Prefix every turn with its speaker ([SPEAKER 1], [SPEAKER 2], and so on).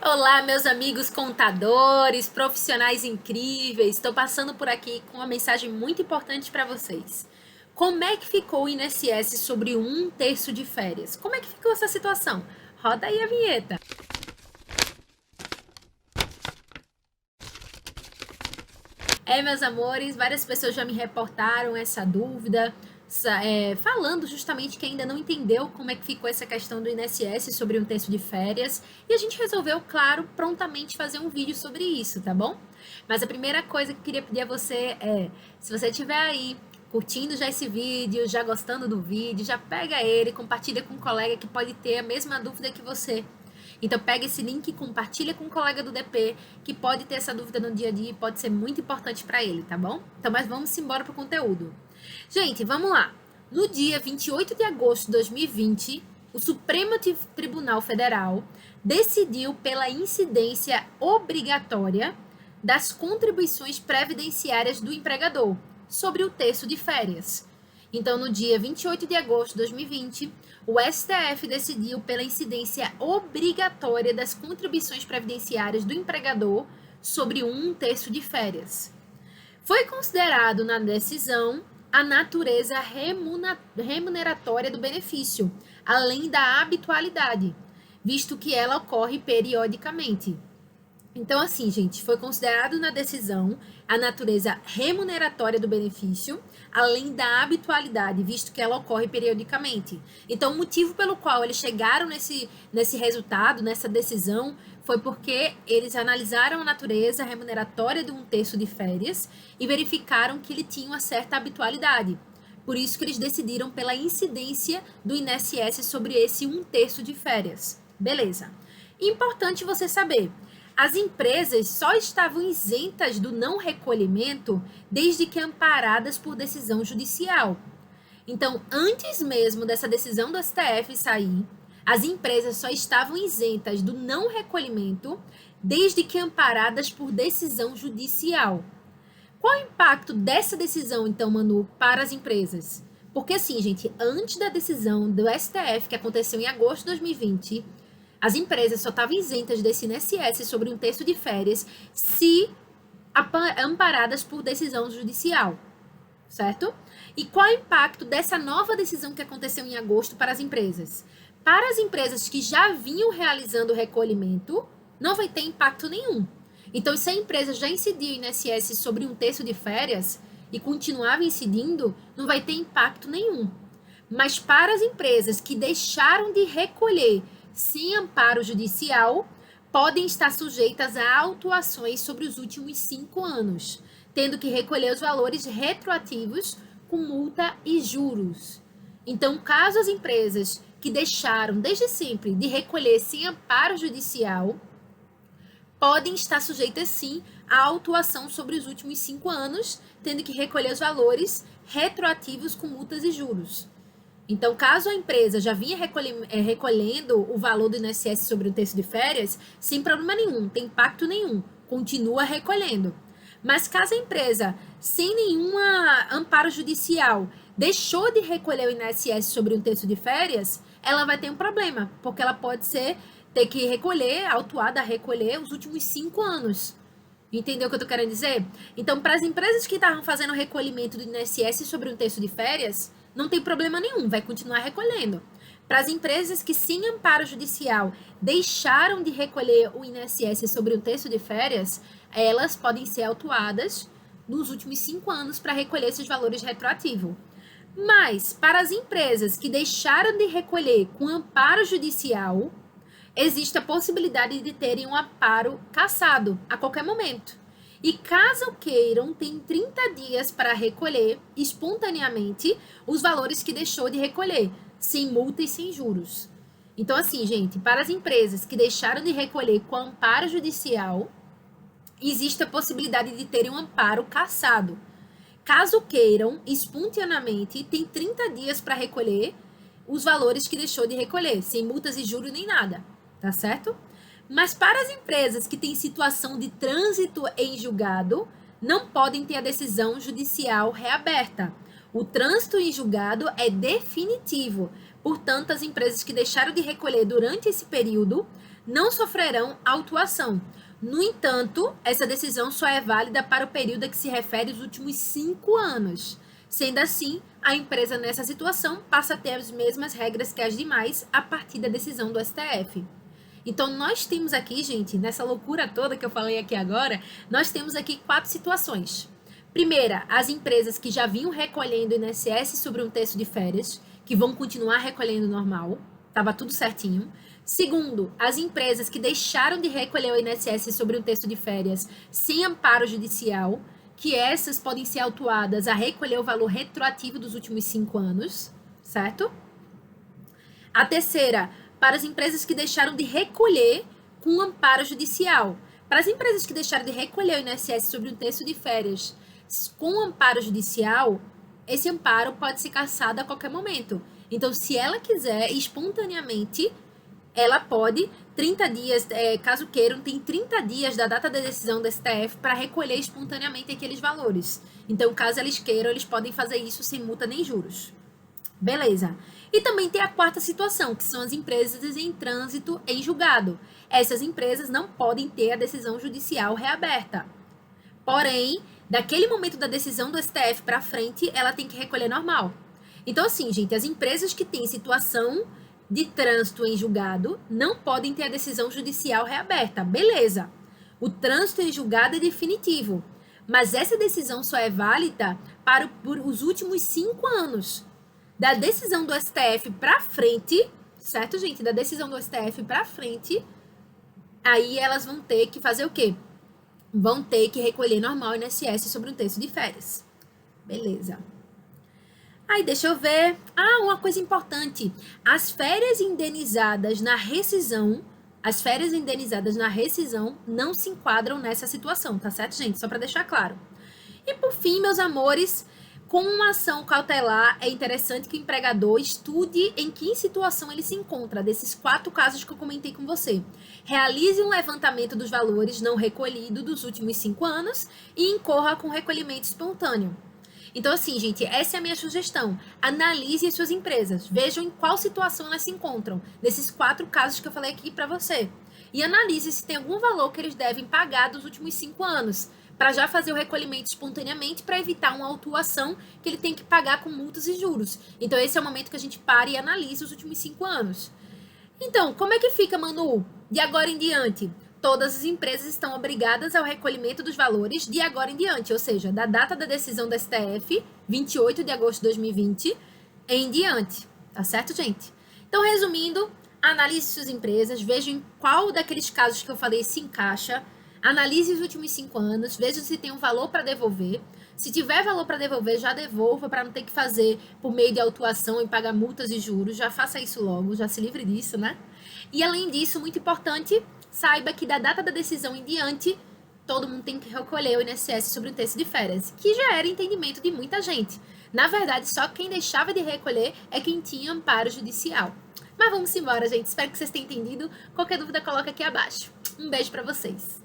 [SPEAKER 1] Olá, meus amigos contadores, profissionais incríveis. Estou passando por aqui com uma mensagem muito importante para vocês. Como é que ficou o INSS sobre um terço de férias? Como é que ficou essa situação? Roda aí a vinheta. Meus amores, várias pessoas já me reportaram essa dúvida, falando justamente que ainda não entendeu como é que ficou essa questão do INSS sobre um terço de férias, e a gente resolveu, claro, prontamente fazer um vídeo sobre isso, tá bom? Mas a primeira coisa que eu queria pedir a você é, se você estiver aí curtindo já esse vídeo, já gostando do vídeo, já pega ele, compartilha com um colega que pode ter a mesma dúvida que você. Então pega esse link e compartilha com um colega do DP que pode ter essa dúvida no dia a dia e pode ser muito importante para ele, tá bom? Então, mas vamos embora pro conteúdo. Gente, vamos lá. No dia 28 de agosto de 2020, o Supremo Tribunal Federal decidiu pela incidência obrigatória das contribuições previdenciárias do empregador sobre o terço de férias. Então, no dia 28 de agosto de 2020, o STF decidiu pela incidência obrigatória das contribuições previdenciárias do empregador sobre um terço de férias. Foi considerado na decisão a natureza remuneratória do benefício, além da habitualidade, visto que ela ocorre periodicamente. Então, assim, gente, foi considerado na decisão a natureza remuneratória do benefício, além da habitualidade, visto que ela ocorre periodicamente. Então, o motivo pelo qual eles chegaram nesse resultado, nessa decisão, foi porque eles analisaram a natureza remuneratória de um terço de férias e verificaram que ele tinha uma certa habitualidade. Por isso que eles decidiram pela incidência do INSS sobre esse um terço de férias. Beleza. Importante você saber, as empresas só estavam isentas do não recolhimento desde que amparadas por decisão judicial. Então, antes mesmo dessa decisão do STF sair, as empresas só estavam isentas do não recolhimento desde que amparadas por decisão judicial. Qual o impacto dessa decisão, então, Manu, para as empresas? Porque, assim, gente, antes da decisão do STF, que aconteceu em agosto de 2020, as empresas só estavam isentas desse INSS sobre um terço de férias se amparadas por decisão judicial, certo? E qual é o impacto dessa nova decisão que aconteceu em agosto para as empresas? Para as empresas que já vinham realizando o recolhimento, não vai ter impacto nenhum. Então, se a empresa já incidiu o INSS sobre um terço de férias e continuava incidindo, não vai ter impacto nenhum. Mas para as empresas que deixaram de recolher sem amparo judicial, podem estar sujeitas a autuações sobre os últimos 5 anos, tendo que recolher os valores retroativos com multa e juros. Então, caso as empresas que deixaram desde sempre de recolher sem amparo judicial, podem estar sujeitas sim à autuação sobre os últimos 5 anos, tendo que recolher os valores retroativos com multas e juros. Então, caso a empresa já vinha recolhendo o valor do INSS sobre o terço de férias, sem problema nenhum, não tem impacto nenhum, continua recolhendo. Mas caso a empresa, sem nenhum amparo judicial, deixou de recolher o INSS sobre um terço de férias, ela vai ter um problema, porque ela pode ter que recolher, autuada a recolher os últimos 5 anos. Entendeu o que eu tô querendo dizer? Então, para as empresas que estavam fazendo o recolhimento do INSS sobre um terço de férias, não tem problema nenhum, vai continuar recolhendo. Para as empresas que, sem amparo judicial, deixaram de recolher o INSS sobre um terço de férias, elas podem ser autuadas nos últimos 5 anos para recolher esses valores retroativos. Mas, para as empresas que deixaram de recolher com amparo judicial, existe a possibilidade de terem um amparo cassado a qualquer momento. E caso queiram, tem 30 dias para recolher espontaneamente os valores que deixou de recolher, sem multa e sem juros. Então, assim, gente, para as empresas que deixaram de recolher com amparo judicial, existe a possibilidade de terem um amparo cassado. Caso queiram, espontaneamente, tem 30 dias para recolher os valores que deixou de recolher, sem multas e juros nem nada, tá certo? Mas para as empresas que têm situação de trânsito em julgado, não podem ter a decisão judicial reaberta. O trânsito em julgado é definitivo. Portanto, as empresas que deixaram de recolher durante esse período não sofrerão autuação. No entanto, essa decisão só é válida para o período a que se refere os últimos 5 anos. Sendo assim, a empresa nessa situação passa a ter as mesmas regras que as demais a partir da decisão do STF. Então, nós temos aqui, gente, nessa loucura toda que eu falei aqui agora, nós temos aqui 4 situações. Primeira, as empresas que já vinham recolhendo INSS sobre um terço de férias, que vão continuar recolhendo normal, estava tudo certinho. Segundo, as empresas que deixaram de recolher o INSS sobre um terço de férias sem amparo judicial, que essas podem ser autuadas a recolher o valor retroativo dos últimos 5 anos, certo? A terceira, para as empresas que deixaram de recolher com amparo judicial. Para as empresas que deixaram de recolher o INSS sobre um terço de férias com amparo judicial, esse amparo pode ser cassado a qualquer momento. Então, se ela quiser, espontaneamente, ela pode, 30 dias, caso queiram, tem 30 dias da data da decisão do STF para recolher espontaneamente aqueles valores. Então, caso eles queiram, eles podem fazer isso sem multa nem juros. Beleza. E também tem a quarta situação, que são as empresas em trânsito em julgado. Essas empresas não podem ter a decisão judicial reaberta. Porém, daquele momento da decisão do STF para frente, ela tem que recolher normal. Então, assim, gente, as empresas que têm situação de trânsito em julgado não podem ter a decisão judicial reaberta. Beleza. O trânsito em julgado é definitivo. Mas essa decisão só é válida por os últimos 5 anos. Da decisão do STF para frente, certo, gente? Da decisão do STF para frente, aí elas vão ter que fazer o quê? Vão ter que recolher normal o INSS sobre um terço de férias. Beleza. Aí, deixa eu ver. Ah, uma coisa importante. As férias indenizadas na rescisão não se enquadram nessa situação, tá certo, gente? Só para deixar claro. E por fim, meus amores, com uma ação cautelar, é interessante que o empregador estude em que situação ele se encontra, desses 4 casos que eu comentei com você. Realize um levantamento dos valores não recolhidos dos últimos 5 anos e incorra com recolhimento espontâneo. Então, assim, gente, essa é a minha sugestão. Analise as suas empresas. Vejam em qual situação elas se encontram, nesses 4 casos que eu falei aqui para você. E analise se tem algum valor que eles devem pagar dos últimos 5 anos, para já fazer o recolhimento espontaneamente, para evitar uma autuação que ele tem que pagar com multas e juros. Então, esse é o momento que a gente para e analisa os últimos 5 anos. Então, como é que fica, Manu? De agora em diante, todas as empresas estão obrigadas ao recolhimento dos valores de agora em diante, ou seja, da data da decisão do STF, 28 de agosto de 2020, em diante. Tá certo, gente? Então, resumindo, analise suas empresas, veja em qual daqueles casos que eu falei se encaixa, analise os últimos 5 anos, veja se tem um valor para devolver. Se tiver valor para devolver, já devolva para não ter que fazer por meio de autuação e pagar multas e juros. Já faça isso logo, já se livre disso, né? E além disso, muito importante, saiba que da data da decisão em diante, todo mundo tem que recolher o INSS sobre um terço de férias, que já era entendimento de muita gente. Na verdade, só quem deixava de recolher é quem tinha amparo judicial. Mas vamos embora, gente. Espero que vocês tenham entendido. Qualquer dúvida, coloca aqui abaixo. Um beijo para vocês.